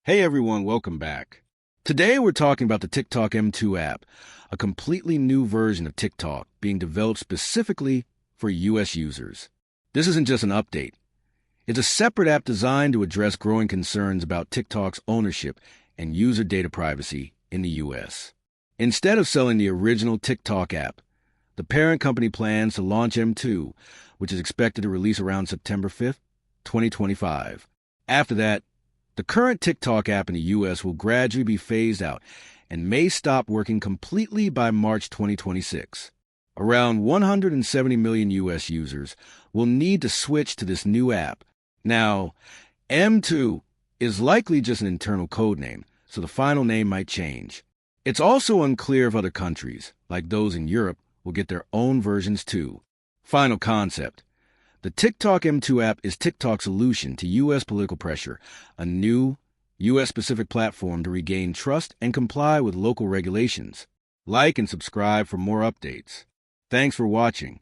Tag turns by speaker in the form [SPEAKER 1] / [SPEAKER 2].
[SPEAKER 1] Hey everyone, welcome back. Today we're talking about the TikTok M2 app, a completely new version of TikTok being developed specifically for US users. This isn't just an update. It's a separate app designed to address growing concerns about TikTok's ownership and user data privacy in the US. Instead of selling the original TikTok app, the parent company plans to launch M2, which is expected to release around September 5th, 2025. After that, the current TikTok app in the US will gradually be phased out and may stop working completely by March 2026. Around 170 million US users will need to switch to this new app. Now, M2 is likely just an internal code name, so the final name might change. It's also unclear if other countries, like those in Europe, will get their own versions too. Final concept. The TikTok M2 app is TikTok's solution to U.S. political pressure, a new, U.S.-specific platform to regain trust and comply with local regulations. Like and subscribe for more updates. Thanks for watching.